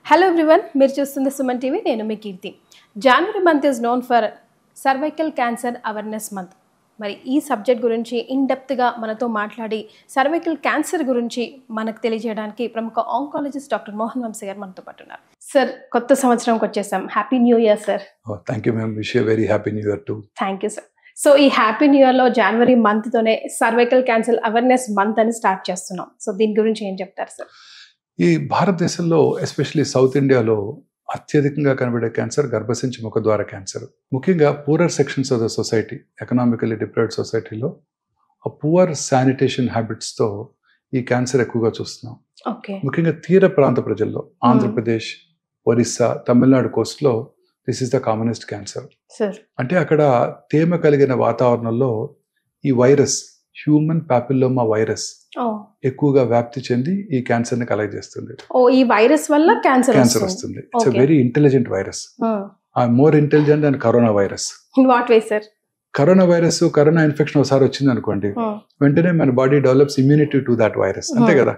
Hello everyone, మీరు చూస్తుంది Suman TV. నేను మీ Keerthi. January month is known for cervical cancer awareness month. మరి ఈ సబ్జెక్ట్ గురించి ఇన్డెప్త్గా మనతో మాట్లాడి సర్వైకల్ క్యాన్సర్ గురించి మనకు తెలియజేయడానికి ప్రముఖ ఆంకాలజిస్ట్ డాక్టర్ మోహన్ వంశీ గారు మనతో పాటు ఉన్నారు. సార్, కొత్త సంవత్సరంకి వచ్చేసాం. Happy new year sir. Thank you ma'am. Wish you very happy new year to. Thank you sir. So ఈ హ్యాపీ న్యూ ఇయర్లో జనవరి మంత్తోనే సర్వైకల్ క్యాన్సర్ అవేర్నెస్ మంత్ అని స్టార్ట్ చేస్తున్నాం. సో దీని గురించి ఏం చెప్తారు సార్? ఈ భారతదేశంలో ఎస్పెషల్లీ సౌత్ ఇండియాలో అత్యధికంగా కనబడే క్యాన్సర్ గర్భసంచి ముఖద్వార క్యాన్సర్. ముఖ్యంగా poorer sections of the society, economically deprived సొసైటీలో ఆ పువర్ శానిటేషన్ హ్యాబిట్స్తో ఈ క్యాన్సర్ ఎక్కువగా చూస్తున్నాం. ముఖ్యంగా తీర ప్రాంత ప్రజల్లో ఆంధ్రప్రదేశ్, ఒరిస్సా, తమిళనాడు కోస్ట్లో this is the commonest cancer. అంటే అక్కడ తేమ కలిగిన వాతావరణంలో ఈ వైరస్, హ్యూమన్ పాపిల్లోమా వైరస్ ఎక్కువగా వ్యాప్తి చెంది ఈ క్యాన్సర్ ని కలగజేస్తుంది. ఈ వైరస్ వల్ల క్యాన్సర్ వస్తుంది. It's very intelligent virus, more intelligent than corona virus. Corona virus, corona infection ఒకసారి వచ్చింది అనుకోండి, వెంటనే మన body develops immunity to that virus. అంతే కదా.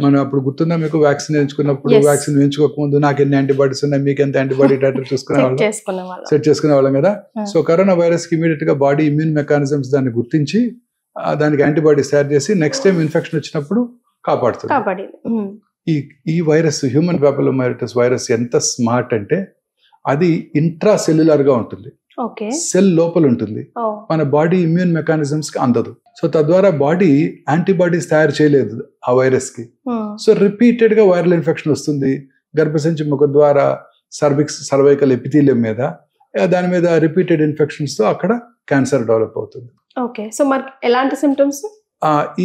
మనం అప్పుడు గుర్తుందా మీకు, వ్యాక్సిన్ వేయించుకున్నప్పుడు వ్యాక్సిన్ వేయించుకోకముందు నాకు ఎన్ని యాంటీబాడీస్ ఉన్నాయి, మీకు ఎంత యాంటీబాడీ టైటర్ సెట్ చేసుకునే వాళ్ళం కదా. సో కరోనా వైరస్ కి ఇమీడియట్ గా బాడీ ఇమ్యూన్ మెకానిజమ్స్ దాన్ని గుర్తించి దానికి యాంటీబాడీస్ తయారు చేసి నెక్స్ట్ టైం ఇన్ఫెక్షన్ వచ్చినప్పుడు కాపాడుతుంది. ఈ వైరస్, హ్యూమన్ పాపిలోమావిరిస్ వైరస్ ఎంత స్మార్ట్ అంటే అది ఇంట్రా సెల్యులర్ గా ఉంటుంది, సెల్ లోపల ఉంటుంది, మన బాడీ ఇమ్యూన్ మెకానిజమ్స్ కి అందదు. సో తద్వారా బాడీ యాంటీబాడీస్ తయారు చేయలేదు ఆ వైరస్ కి. సో రిపీటెడ్ గా వైరల్ ఇన్ఫెక్షన్ వస్తుంది గర్భసంచి ముఖద్వార సర్వైకల్ ఎపిథీలియం మీద. దాని మీద రిపీటెడ్ ఇన్ఫెక్షన్స్ తో అక్కడ క్యాన్సర్ డెవలప్ అవుతుంది. సో మరి ఎలాంటి సింప్టమ్స్?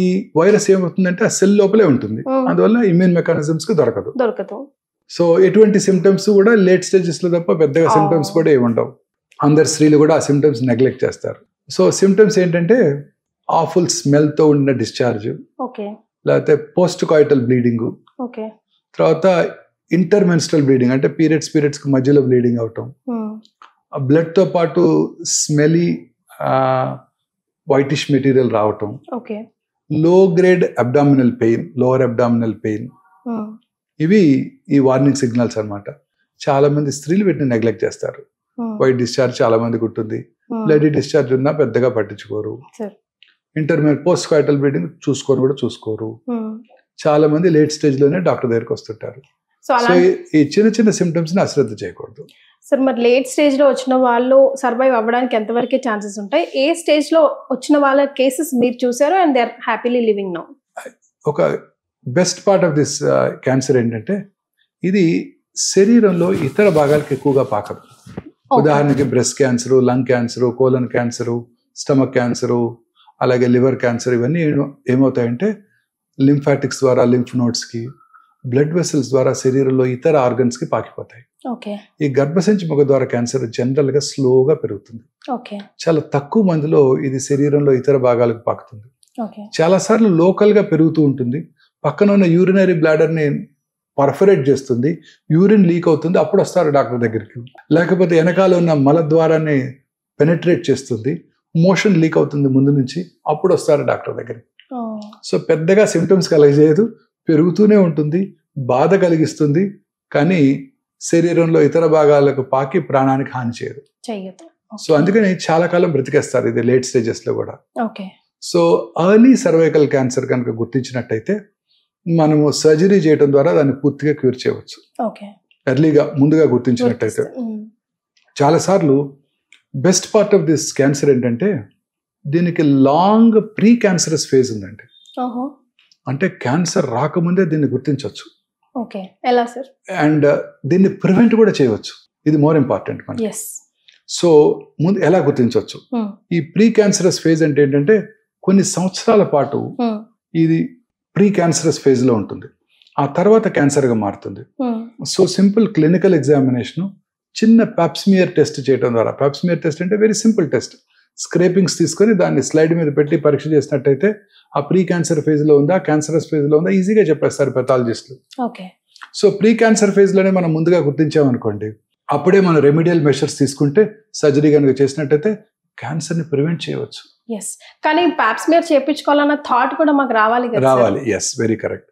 ఈ వైరస్ ఏమవుతుందంటే ఆ సెల్ లోపలే ఉంటుంది, అందువల్ల ఇమ్యూన్ మెకానిజమ్స్ కి దొరకదు. సో ఎటువంటి సిమ్టమ్స్ కూడా లేట్ స్టేజెస్ లో తప్ప పెద్దగా సిమ్టమ్స్ కూడా ఏముండవు. అందరు స్త్రీలు కూడా ఆ సిమ్టమ్స్ నెగ్లెక్ట్ చేస్తారు. సో సిమ్టమ్స్ ఏంటంటే ఆఫుల్ స్మెల్ తో ఉన్న డిశ్చార్జ్, లేకపోతే పోస్ట్ కాయిటల్ బ్లీడింగ్, తర్వాత ఇంటర్మెన్స్ట్రల్ బ్లీడింగ్ అంటే పీరియడ్స్ కి మధ్యలో బ్లీడింగ్ అవటం, బ్లడ్ తో పాటు స్మెలీ వైటిష్ మెటీరియల్ రావటం, లో grade abdominal pain, lower abdominal pain. ఇవి ఈ వార్నింగ్ సిగ్నల్స్ అన్నమాట. చాలా మంది స్త్రీలు వీటిని నెగ్లెక్ట్ చేస్తారు. వైట్ డిశ్చార్జ్ చాలా మందికి ఉంటుంది, బ్లడీ డిశ్చార్జ్ ఉన్నా పెద్దగా పట్టించుకోరు. పోస్ట్ కాయిటల్ బ్లీడింగ్ చూసుకోరు. చాలా మంది లేట్ స్టేజ్ లోనే డాక్టర్ దగ్గరికి వస్తుంటారు. సో ఈ చిన్న సిమ్టమ్స్ ని అశ్రద్ధ చేయకూడదు. సార్, మరి లేట్ స్టేజ్ లో వచ్చిన వాళ్ళు సర్వైవ్ అవ్వడానికి ఎంతవరకు ఛాన్సెస్ ఉంటాయి? ఏ స్టేజ్ లో వచ్చిన వాళ్ళ కేసెస్ మీరు చూసారో and they are happily living now? ఒక best part of this cancer ఏంటంటే ఇది శరీరంలో ఇతర భాగాలకు ఎక్కువగా పాకదు. ఉదాహరణకి breast cancer, lung cancer, colon cancer, stomach cancer, అలాగే లివర్ క్యాన్సర్, ఇవన్నీ ఏమవుతాయంటే లింఫాటిక్స్ ద్వారా లింఫ్ నోడ్స్ కి, బ్లడ్ వెసల్స్ ద్వారా శరీరంలో ఇతర ఆర్గన్స్ కి పాకిపోతాయి. ఈ గర్భసంచి ముఖద్వార క్యాన్సర్ జనరల్ గా స్లోగా పెరుగుతుంది. చాలా తక్కువ మందిలో ఇది శరీరంలో ఇతర భాగాలకు పాకుతుంది. చాలా సార్లు లోకల్ గా పెరుగుతూ ఉంటుంది, పక్కన ఉన్న యూరినరీ బ్లాడర్ ని పర్ఫరేట్ చేస్తుంది, యూరిన్ లీక్ అవుతుంది, అప్పుడు వస్తారు డాక్టర్ దగ్గరికి. లేకపోతే వెనకాల ఉన్న మల ద్వారాన్ని పెనట్రేట్ చేస్తుంది, మోషన్ లీక్ అవుతుంది ముందు నుంచి, అప్పుడు వస్తారు డాక్టర్ దగ్గరికి. సో పెద్దగా సిమ్టమ్స్ కలగజేయదు, పెరుగుతూనే ఉంటుంది, బాధ కలిగిస్తుంది, కానీ శరీరంలో ఇతర భాగాలకు పాకి ప్రాణానికి హాని చేయదు. సో అందుకని చాలా కాలం బ్రతికేస్తారు ఇది లేట్ స్టేజెస్ లో కూడా. సో ఎర్లీ సర్వైకల్ క్యాన్సర్ కనుక గుర్తించినట్టయితే మనము సర్జరీ చేయడం ద్వారా దాన్ని పూర్తిగా క్యూర్ చేయవచ్చు. ఎర్లీగా ముందుగా గుర్తించినట్టయితే. చాలా సార్లు best part of this cancer ఏంటంటే దీనికి లాంగ్ ప్రీ క్యాన్సరస్ ఫేజ్ ఉందండి. అంటే క్యాన్సర్ రాకముందే దీన్ని గుర్తించవచ్చు. అండ్ దీన్ని ప్రివెంట్ కూడా చేయవచ్చు. ఇది మోర్ ఇంపార్టెంట్ మనకి. సో ముందు ఎలా గుర్తించవచ్చు? ఈ ప్రీ క్యాన్సరస్ ఫేజ్ అంటే ఏంటంటే కొన్ని సంవత్సరాల పాటు ఇది ప్రీ క్యాన్సరస్ ఫేజ్ లో ఉంటుంది, ఆ తర్వాత క్యాన్సర్ గా మారుతుంది. సో సింపుల్ క్లినికల్ ఎగ్జామినేషన్, చిన్న పాప్స్మియర్ టెస్ట్ చేయడం ద్వారా, పాప్స్మియర్ టెస్ట్ అంటే వెరీ సింపుల్ టెస్ట్, స్క్రేపింగ్స్ తీసుకొని దాన్ని స్లైడ్ మీద పెట్టి పరీక్ష చేసినట్టయితే ఆ ప్రీ క్యాన్సర్ ఫేజ్ లో ఉందా, క్యాన్సరస్ ఫేజ్ లో ఉందా ఈజీగా చెప్పేస్తారు పెథాలజిస్టులు. సో ప్రీ క్యాన్సర్ ఫేజ్ లోనే మనం ముందుగా గుర్తించామనుకోండి, అప్పుడే మనం రెమిడియల్ మెషర్స్ తీసుకుంటే, సర్జరీ కనుక చేసినట్టయితే క్యాన్సర్ ని ప్రివెంట్ చేయవచ్చు. కానీ పాప్స్మియర్ చేయించుకోవాలన్న థాట్ కూడా మాకు రావాలి. Yes, very correct.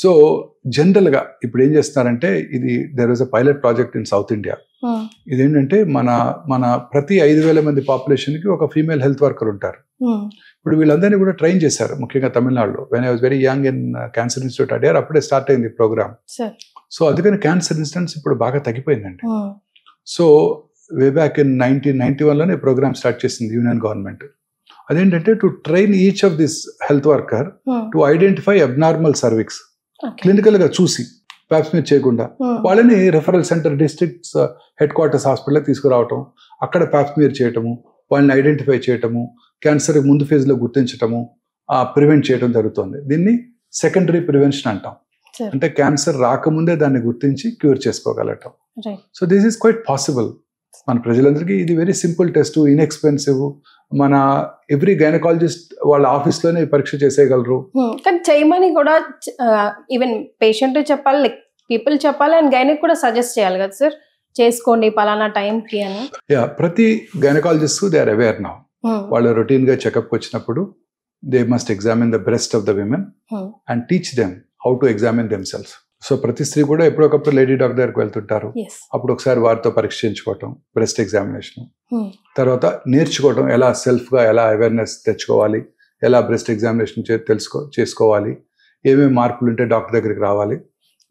సో జనరల్గా ఇప్పుడు ఏం చేస్తున్నారంటే ఇది there was a pilot project in south India. ఇదేంటంటే మన ప్రతి 5,000 మంది పాపులేషన్కి ఒక ఫీమేల్ హెల్త్ వర్కర్ ఉంటారు. ఇప్పుడు వీళ్ళందరినీ కూడా ట్రైన్ చేశారు, ముఖ్యంగా తమిళనాడులో. When I was very young in cancer institute Adyar, అప్పుడే స్టార్ట్ అయింది ప్రోగ్రామ్. సో అందుకని క్యాన్సర్ ఇన్సిడెంట్స్ ఇప్పుడు బాగా తగ్గిపోయిందండి. సో వే బ్యాక్ ఇన్ 1991లోనే ప్రోగ్రామ్ స్టార్ట్ చేసింది యూనియన్ గవర్నమెంట్. అదేంటంటే to train each of this health worker to identify abnormal cervix, clinical గా చూసి ప్యాప్స్మియర్ చేయకుండా వాళ్ళని referral centre districts headquarters hospital తీసుకురావటం, అక్కడ ప్యాప్స్మియర్ చేయటము, వాళ్ళని ఐడెంటిఫై చేయటము, క్యాన్సర్ ముందు ఫేజ్ లో గుర్తించటము, ప్రివెంట్ చేయడం జరుగుతుంది. దీన్ని సెకండరీ ప్రివెన్షన్ అంటాం. అంటే క్యాన్సర్ రాకముందే దాన్ని గుర్తించి క్యూర్ చేసుకోగలటం. So this is quite possible. మన ప్రజలందరికీ ఇది వెరీ సింపుల్ టెస్ట్, ఇన్ఎక్స్పెన్సివ్. మన ఎవ్రీ గైనకాలజిస్ట్ వాళ్ళ ఆఫీస్లోనే పరీక్ష చేసేయగలరు. కానీ చేయమని కూడా ఈవెన్ పేషెంట్ చెప్పాలి, లైక్ పీపుల్ చెప్పాలి, అండ్ గైనక్ కూడా సజెస్ట్ చేయాలి కదా సార్, చేసుకోండి పలానా టైంకి అని. ప్రతి gynaecologist they are aware now. వాళ్ళు రొటీన్ గా చెకప్ వచ్చినప్పుడు they must examine the breast of the women and teach them how to examine them self. So ప్రతి స్త్రీ కూడా ఎప్పుడొకప్పుడు లేడీ డాక్టర్ దగ్గరికి వెళ్తుంటారు. అప్పుడు ఒకసారి వారితో పరీక్ష చేయించుకోవటం, బ్రెస్ట్ ఎగ్జామినేషన్, తర్వాత నేర్చుకోవటం ఎలా సెల్ఫ్ గా ఎలా అవేర్నెస్ తెచ్చుకోవాలి, ఎలా బ్రెస్ట్ ఎగ్జామినేషన్ చేసుకోవాలి, ఏమేమి మార్పులు ఉంటే డాక్టర్ దగ్గరికి రావాలి.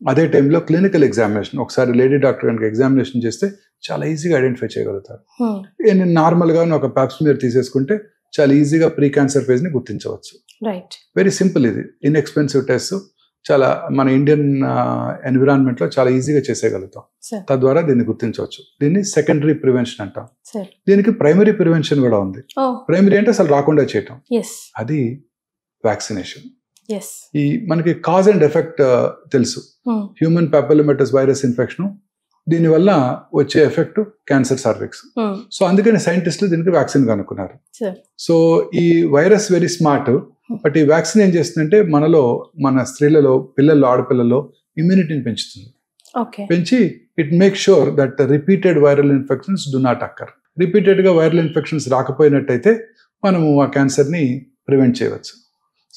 అదే టైంలో క్లినికల్ ఎగ్జామినేషన్, ఒకసారి లేడీ డాక్టర్ కనుక ఎగ్జామినేషన్ చేస్తే చాలా ఈజీగా ఐడెంటిఫై చేయగలుగుతారు. నార్మల్గా ఒక ప్యాప్స్మియర్ తీసేసుకుంటే చాలా ఈజీగా ప్రీ క్యాన్సర్ ఫేజ్ ని గుర్తించవచ్చు. వెరీ సింపుల్, ఇది ఇన్ఎక్స్పెన్సివ్ టెస్ట్. చాలా మన ఇండియన్ ఎన్విరాన్మెంట్ లో చాలా ఈజీగా చేసేయగలుగుతాం. తద్వారా దీన్ని గుర్తించవచ్చు. దీన్ని సెకండరీ ప్రివెన్షన్ అంటాం. దీనికి ప్రైమరీ ప్రివెన్షన్ కూడా ఉంది. ప్రైమరీ అంటే అసలు రాకుండా చేయటం, అది వ్యాక్సినేషన్. ఈ మనకి కాజ్ అండ్ ఎఫెక్ట్ తెలుసు. హ్యూమన్ పాపిలోమాటస్ వైరస్ ఇన్ఫెక్షన్, దీనివల్ల వచ్చే ఎఫెక్ట్ క్యాన్సర్ సర్విక్స్. సో అందుకని సైంటిస్టులు దీనికి వ్యాక్సిన్ కనుక్కున్నారు. సో ఈ వైరస్ వెరీ స్మార్ట్. బట్ ఈ వ్యాక్సిన్ ఏం చేస్తుందంటే మనలో, మన స్త్రీలలో, పిల్లల్లో, ఆడపిల్లల్లో ఇమ్యూనిటీని పెంచుతుంది. పెంచి it make sure that repeated viral infections do not అక్కర్. Repeated గా వైరల్ ఇన్ఫెక్షన్స్ రాకపోయినట్టయితే మనము ఆ క్యాన్సర్ ని ప్రివెంట్ చేయవచ్చు.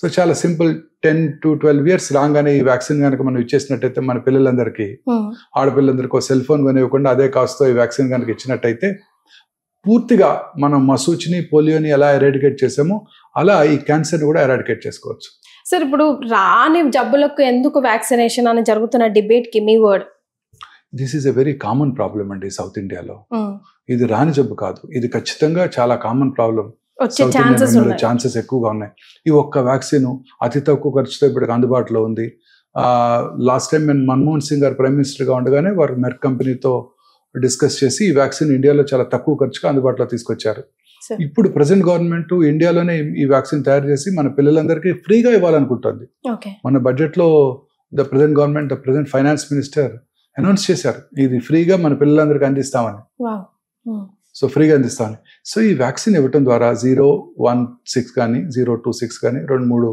సో చాలా సింపుల్. 10 to 12 years రాగానే ఈ వ్యాక్సిన్ కనుక మనం ఇచ్చేసినట్టయితే మన పిల్లలందరికీ, ఆడపిల్లలందరికీ సెల్ ఫోన్ కొనివ్వకుండా అదే కాస్తో ఈ వ్యాక్సిన్ కనుక ఇచ్చినట్టయితే పూర్తిగా మనం మసూచిని, పోలియోని ఎలా ఎరాడికేట్ చేసామో అలా ఈ క్యాన్సర్ని కూడా ఎరాడికేట్ చేసుకోవచ్చు. సార్ ఇప్పుడు రాని జబ్బులకు ఎందుకు వ్యాక్సినేషన్ అని జరుగుతున్న డిబేట్ కి మీ word? This is a very common problem అండి సౌత్ ఇండియాలో. ఇది రాని జబ్బు కాదు, ఇది ఖచ్చితంగా చాలా కామన్ ప్రాబ్లం. ఛాన్సెస్ ఎక్కువగా ఉన్నాయి. ఈ ఒక్క వ్యాక్సిన్ అతి తక్కువ ఖర్చుతో ఇప్పుడు అందుబాటులో ఉంది. లాస్ట్ టైం నేను మన్మోహన్ సింగ్ గారు ప్రైమ్ మినిస్టర్గా ఉండగానే వారు మెర్క్ కంపెనీతో డిస్కస్ చేసి ఈ వ్యాక్సిన్ ఇండియాలో చాలా తక్కువ ఖర్చుగా అందుబాటులో తీసుకొచ్చారు. ఇప్పుడు ప్రెసెంట్ గవర్నమెంట్ ఇండియాలోనే ఈ వ్యాక్సిన్ తయారు చేసి మన పిల్లలందరికీ ఫ్రీగా ఇవ్వాలనుకుంటుంది. మన బడ్జెట్ లో the present government, the present finance minister announce చేశారు, ఇది ఫ్రీగా మన పిల్లలందరికీ అందిస్తామని. సో ఫ్రీగా అందిస్తామని. సో ఈ వ్యాక్సిన్ ఇవ్వటం ద్వారా 016 కానీ 026 కానీ 2-3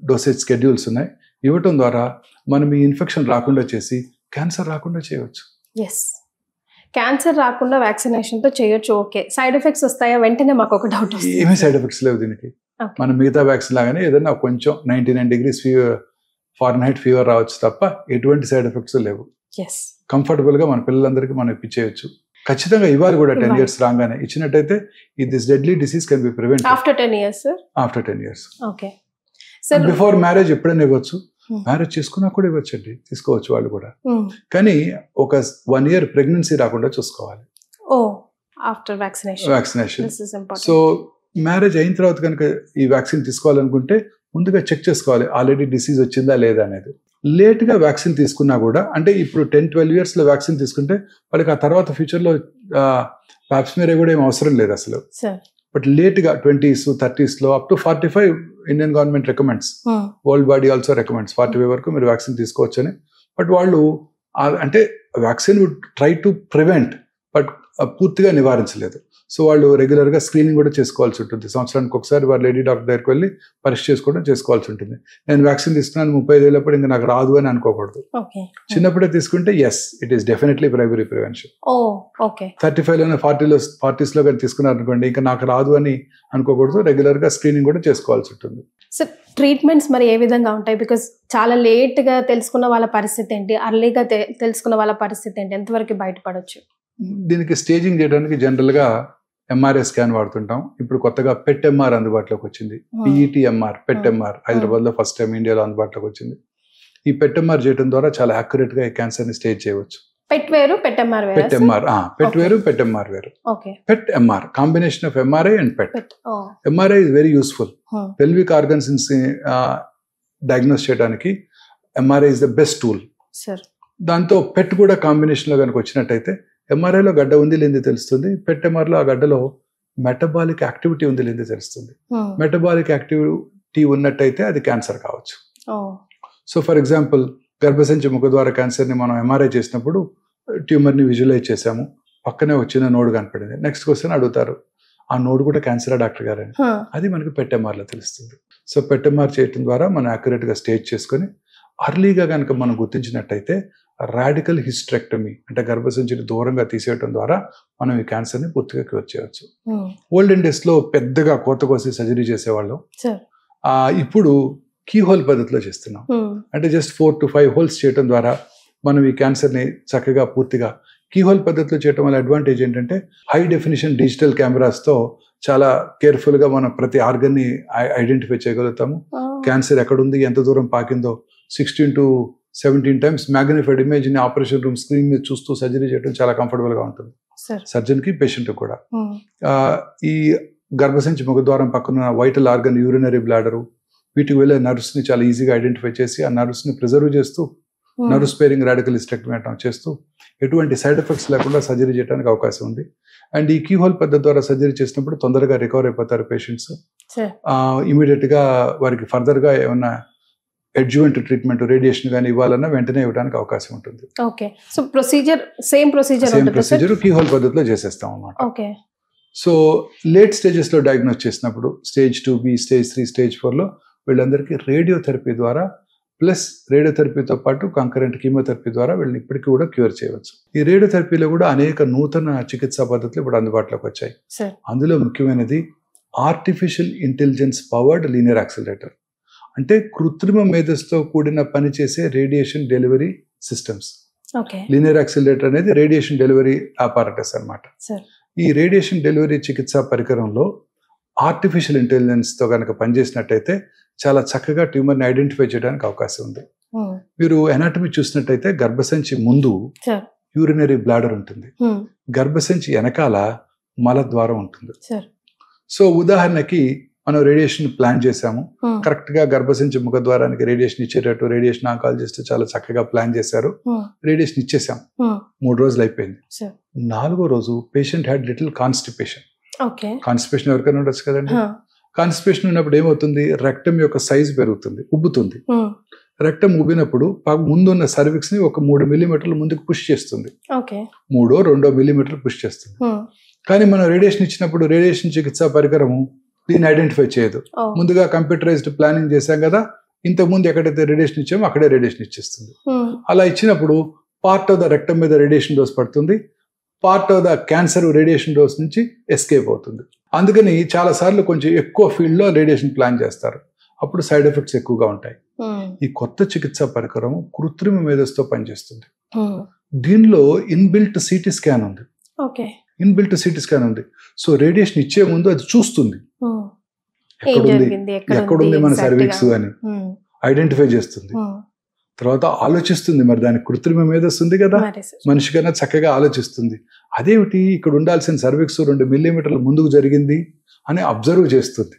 డోసేజ్ స్కెడ్యూల్స్ ఉన్నాయి. ఇవ్వటం ద్వారా మనం ఈ ఇన్ఫెక్షన్ రాకుండా చేసి క్యాన్సర్ రాకుండా చేయవచ్చు. క్యాన్సర్ రాకుండా వ్యాక్సినేషన్ తో చేయొచ్చు. ఓకే, సైడ్ ఎఫెక్ట్స్ వస్తాయా? వెంటనే మాకు ఒక డౌట్ వస్తుంది. ఏమీ సైడ్ ఎఫెక్ట్స్ లేవు దీనికి. మనం మిగతా వ్యాక్సిన్ లాగానే ఏదైనా కొంచెం 99 degrees ఫారెన్హైట్ ఫీవర్ రావచ్చు తప్ప ఎటువంటి సైడ్ ఎఫెక్ట్స్ లేవు. కంఫర్టబుల్ గా మన పిల్లలందరికీ మనం ఇప్పించేయచ్చు. ఖచ్చితంగా ఇవ్వాలి కూడా. 10 years రాగానే ఇచ్చినట్టయితే this deadly disease can be prevented after 10 years. After 10 years. Okay sir, before marriage ఎప్పుడైనా ఇవ్వచ్చు, మ్యారేజ్ చేసుకున్నా కూడా ఇవ్వచ్చండి, తీసుకోవచ్చు వాళ్ళు కూడా. కానీ ఒక 1 year ప్రెగ్నెన్సీ రాకుండా చూసుకోవాలి ఆఫ్టర్ వ్యాక్సినేషన్. సో మ్యారేజ్ అయిన తర్వాత కనుక ఈ వ్యాక్సిన్ తీసుకోవాలనుకుంటే ముందుగా చెక్ చేసుకోవాలి ఆల్రెడీ డిసీజ్ వచ్చిందా లేదా అనేది. లేట్గా వ్యాక్సిన్ తీసుకున్నా కూడా, అంటే ఇప్పుడు 10-12 years లో వ్యాక్సిన్ తీసుకుంటే వాళ్ళకి ఆ తర్వాత ఫ్యూచర్లో ప్యాప్స్మియర్ కూడా ఏం అవసరం లేదు అసలు. బట్ లేట్గా 20s, 30s లో up to 45 Indian government recommends, world body also recommends 45 వరకు మీరు వ్యాక్సిన్ తీసుకోవచ్చు అని. బట్ వాళ్ళు అంటే vaccine would try to prevent, but పూర్తిగా నివారించలేదు. సో వాళ్ళు రెగ్యులర్గా స్క్రీనింగ్ కూడా చేసుకోవాల్సి ఉంటుంది. సంవత్సరానికి ఒకసారి వారు లేడీ డాక్టర్ దగ్గరికి వెళ్ళి పరీక్ష చేసుకోవాల్సి ఉంటుంది. నేను వ్యాక్సిన్ తీసుకున్నాను 35 ఏళ్ళప్పుడు ఇంకా నాకు రాదు అని అనుకోకూడదు. చిన్నప్పుడే తీసుకుంటే yes, it is definitely primary prevention. 35 40s లో కానీ తీసుకున్నారు అనుకోండి ఇంకా నాకు రాదు అని అనుకోకూడదు. రెగ్యులర్గా స్క్రీనింగ్ కూడా చేసుకోవాల్సి ఉంటుంది. సో ట్రీట్మెంట్స్ మరి ఏ విధంగా ఉంటాయి? బికాస్ చాలా లేట్గా తెలుసుకున్న వాళ్ళ పరిస్థితి ఏంటి, అర్లీగా తెలుసుకున్న వాళ్ళ పరిస్థితి ఏంటి, ఎంతవరకు బయటపడవచ్చు? దీనికి స్టేజింగ్ చేయడానికి జనరల్గా ఎంఆర్ఐ స్కాన్ వాడుతుంటాం. ఇప్పుడు కొత్తగా పెట్ ఎంఆర్ అందుబాటులోకి వచ్చింది. పిఈటి ఎంఆర్, పెట్ ఎంఆర్ హైదరాబాద్లో ఫస్ట్ టైం ఇండియాలో అందుబాటులోకి వచ్చింది. ఈ పెట్ ఎంఆర్ చేయడం ద్వారా చాలా యాక్యురేట్గా ఈ క్యాన్సర్ని స్టేజ్ చేయవచ్చు. పెట్ వేరు, పెట్ ఎంఆర్ వేరు. పెట్ ఎంఆర్, పెట్ వేరు, పెట్ ఎంఆర్ వేరు. PET MR combination of MRI and PET. MRI is very useful. Pelvic organs diagnose చేయడానికి MRI is the best tool. దాంతో పెట్ కూడా కాంబినేషన్ లో కనుక వచ్చినట్టయితే ఎంఆర్ఐలో గడ్డ ఉంది లేనిది తెలుస్తుంది, పెట్ ఎంఆర్ లో ఆ గడ్డలో మెటబాలిక్ యాక్టివిటీ ఉంది లేనిది తెలుస్తుంది. మెటబాలిక్ యాక్టివిటీ ఉన్నట్టయితే అది క్యాన్సర్ కావచ్చు. సో ఫర్ ఎగ్జాంపుల్ గర్భసంచి ముఖద్వార క్యాన్సర్ని మనం ఎంఆర్ఐ చేసినప్పుడు ట్యూమర్ని విజువలైజ్ చేసాము, పక్కనే వచ్చిన నోడ్ కనపడింది. నెక్స్ట్ క్వశ్చన్ అడుగుతారు, ఆ నోడ్ కూడా క్యాన్సరా డాక్టర్ గారు అని. అది మనకి పెట్ ఎంఆర్లో తెలుస్తుంది. సో పెట్ ఎంఆర్ చేయడం ద్వారా మనం యాక్యురేట్గా స్టేజ్ చేసుకొని అర్లీగా కనుక మనం గుర్తించినట్టయితే రాడికల్ హిస్టెక్టమీ అంటే గర్భసంచిని దూరంగా తీసేయడం ద్వారా మనం ఈ క్యాన్సర్ని పూర్తిగా క్యూర్ చేయవచ్చు. ఓల్డెన్ డేస్లో పెద్దగా కోత కోసి సర్జరీ చేసేవాళ్ళం. ఇప్పుడు కీ హోల్ పద్ధతిలో చేస్తున్నాం. అంటే జస్ట్ 4 to 5 హోల్స్ చేయడం ద్వారా మనం ఈ క్యాన్సర్ని చక్కగా పూర్తిగా కీ హోల్ పద్ధతిలో చేయడం వల్ల అడ్వాంటేజ్ ఏంటంటే హై డెఫినిషన్ డిజిటల్ కెమెరాస్తో చాలా కేర్ఫుల్గా మనం ప్రతి ఆర్గన్ని ఐడెంటిఫై చేయగలుగుతాము. క్యాన్సర్ ఎక్కడుంది, ఎంత దూరం పాకిందో 16 to 17 times మ్యాగ్నిఫైడ్ ఇమేజ్ని ఆపరేషన్ రూమ్ స్క్రీన్ మీద చూస్తూ సర్జరీ చేయడం చాలా కంఫర్టబుల్గా ఉంటుంది సర్జన్కి, పేషెంట్కి కూడా. ఈ గర్భసంచి ముఖద్వారం పక్కన వైటల్ ఆర్గన్, యూరినరీ బ్లాడరు, వీటికి వెళ్ళే నర్వ్స్ని చాలా ఈజీగా ఐడెంటిఫై చేసి ఆ నర్వ్స్ని ప్రిజర్వ్ చేస్తూ నర్వ్ స్పేరింగ్ రాడికల్ హిస్టెక్టమీ చేస్తూ ఎటువంటి సైడ్ ఎఫెక్ట్స్ లేకుండా సర్జరీ చేయడానికి అవకాశం ఉంది. అండ్ ఈ కీ హోల్ పద్ధతి ద్వారా సర్జరీ చేసినప్పుడు తొందరగా రికవర్ అయిపోతారు పేషెంట్స్. ఇమీడియట్గా వారికి ఫర్దర్గా ఏమన్నా అడ్జువెంట్ ట్రీట్మెంట్, రేడియేషన్ కానీ ఇవ్వాలన్నా వెంటనే ఇవ్వడానికి అవకాశం ఉంటుంది. సేమ్ ప్రొసీజర్ కీ హోల్ పద్ధతిలో చేసేస్తాం అన్నమాట. సో లేట్ స్టేజెస్లో డయాగ్నోస్ చేసినప్పుడు స్టేజ్ 2B, స్టేజ్ 3, స్టేజ్ 4లో వీళ్ళందరికీ రేడియోథెరపీ ద్వారా ప్లస్ రేడియోథెరపీతో పాటు కంకరెంట్ కీమోథెరపీ ద్వారా వీళ్ళని ఇప్పటికీ కూడా క్యూర్ చేయవచ్చు. ఈ రేడియోథెరపీలో కూడా అనేక నూతన చికిత్సా పద్ధతులు ఇప్పుడు అందుబాటులోకి వచ్చాయి. అందులో ముఖ్యమైనది artificial intelligence powered linear accelerator. అంటే కృత్రిమ మేధస్సుతో కూడిన పనిచేసే radiation delivery systems. Linear accelerator అనేది రేడియేషన్ డెలివరీ అపారటస్ అన్నమాట. ఈ రేడియేషన్ డెలివరీ చికిత్సా పరికరంలో ఆర్టిఫిషియల్ ఇంటెలిజెన్స్తో కనుక పనిచేసినట్టయితే చాలా చక్కగా ట్యూమర్ని ఐడెంటిఫై చేయడానికి అవకాశం ఉంది. మీరు ఎనాటమీ చూసినట్టయితే గర్భసంచి ముందు యూరినరీ బ్లాడర్ ఉంటుంది, గర్భసంచి వెనకాల మలద్వారం ఉంటుంది. సో ఉదాహరణకి మనం రేడియేషన్ ప్లాన్ చేసాము, కరెక్ట్గా గర్భసంచి ముఖద్వారానికి రేడియేషన్ ఇచ్చేటట్టు రేడియేషన్ ఆంకాలజిస్ట్ చాలా చక్కగా ప్లాన్ చేశారు. రేడియేషన్ ఇచ్చేసాం, 3 రోజులు అయిపోయింది. 4వ రోజు patient had little constipation. Constipation ఎవరికైనా ఉండొచ్చు కదండి. కాన్స్టిపేషన్ ఉన్నప్పుడు ఏమవుతుంది, రెక్టమ్ యొక్క సైజ్ పెరుగుతుంది, ఉబ్బుతుంది. రెక్టమ్ ఉబ్బినప్పుడు ముందున్న సర్విక్స్ ని ఒక 3 మిల్లీమీటర్లు ముందుకు పుష్ చేస్తుంది, 2 మిల్లీమీటర్లు పుష్ చేస్తుంది. కానీ మనం రేడియేషన్ ఇచ్చినప్పుడు రేడియేషన్ చికిత్సా పరికరము దీన్ని ఐడెంటిఫై చేయదు. ముందుగా కంప్యూటరైజ్డ్ ప్లానింగ్ చేశాం కదా, ఇంతకుముందు ఎక్కడైతే రేడియేషన్ ఇచ్చామో అక్కడే రేడియేషన్ ఇచ్చేస్తుంది. అలా ఇచ్చినప్పుడు పార్ట్ ఆఫ్ ద రెక్టమ్ మీద రేడియేషన్ డోస్ పడుతుంది, part of the cancer radiation dose నుంచి ఎస్కేప్ అవుతుంది. అందుకని చాలా సార్లు కొంచెం ఎక్కువ ఫీల్డ్ లో రేడియేషన్ ప్లాన్ చేస్తారు, అప్పుడు సైడ్ ఎఫెక్ట్స్ ఎక్కువగా ఉంటాయి. ఈ కొత్త చికిత్సా పరికరం కృత్రిమ మేధస్సుతో పనిచేస్తుంది. దీనిలో ఇన్బిల్ట్ సిటీ స్కాన్ ఉంది. ఇన్బిల్ట్ సిటీ స్కాన్ ఉంది. సో రేడియేషన్ ఇచ్చే ముందు అది చూస్తుంది ఎక్కడుంది మన సర్విక్స్ అని ఐడెంటిఫై చేస్తుంది. తర్వాత ఆలోచిస్తుంది, మరి దానికి కృత్రిమ మేధస్సు ఉంది కదా, మనిషి కన్నా చక్కగా ఆలోచిస్తుంది. అదేమిటి ఇక్కడ ఉండాల్సిన సర్విక్స్ 2 మిల్లీమీటర్ల ముందుకు జరిగింది అని అబ్జర్వ్ చేస్తుంది.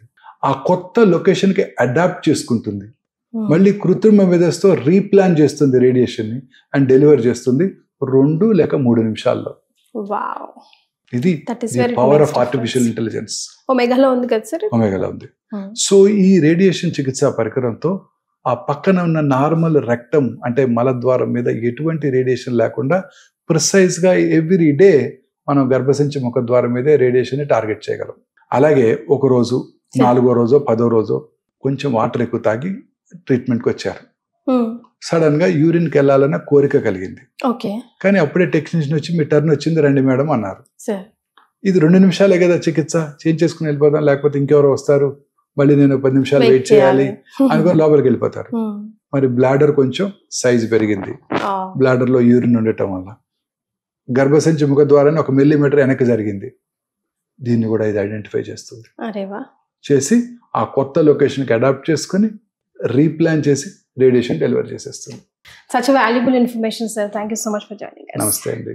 ఆ కొత్త లొకేషన్కి అడాప్ట్ చేసుకుంటుంది. మళ్ళీ కృత్రిమ మేధస్సుతో రీప్లాన్ చేస్తుంది రేడియేషన్ ని అండ్ డెలివర్ చేస్తుంది 2 లేక 3 నిమిషాల్లో. ఇది పవర్ ఆఫ్ ఆర్టిఫిషియల్ ఇంటెలిజెన్స్. ఒమేగాలో ఉంది కదా సార్? ఒమేగాలో ఉంది. సో ఈ రేడియేషన్ చికిత్సా పరికరంతో ఆ పక్కన ఉన్న నార్మల్ రెక్టమ్ అంటే మలద్వారం మీద ఎటువంటి రేడియేషన్ లేకుండా ప్రిసైజ్ గా ఎవ్రీ డే మనం గర్భసంచి ముఖద్వారం మీదే రేడియేషన్ ని టార్గెట్ చేయగలం. అలాగే ఒక రోజు 4వ రోజో 10వ రోజో కొంచెం వాటర్ ఎక్కువ తాగి ట్రీట్మెంట్కి వచ్చారు. సడన్ గా యూరిన్కి వెళ్ళాలన్న కోరిక కలిగింది. కానీ అప్పుడే టెక్నీషియన్ వచ్చి మీ టర్న్ వచ్చింది రండి మేడం అన్నారు. ఇది 2 నిమిషాలే కదా చికిత్స, చేంజ్ చేసుకుని వెళ్ళిపోదాం, లేకపోతే ఇంకెవరో వస్తారు, మళ్ళీ నేను 10 నిమిషాలు వెయిట్ చేయాలి అనుకుని లోపలికి వెళ్ళిపోతారు. మరి బ్లాడర్ కొంచెం సైజ్ పెరిగింది, బ్లాడర్ లో యూరిన్ ఉండటం వల్ల గర్భసంచి ముఖ ద్వారానే 1 మిల్లీమీటర్ వెనక్కి జరిగింది. దీన్ని కూడా ఇది ఐడెంటిఫై చేస్తుంది. చేసి ఆ కొత్త లొకేషన్కి అడాప్ట్ చేసుకుని రీప్లాన్ చేసి రేడియేషన్ డెలివరీ చేసేస్తుంది. Such a valuable information, sir. Thank you so much for joining us. నమస్తే అండి.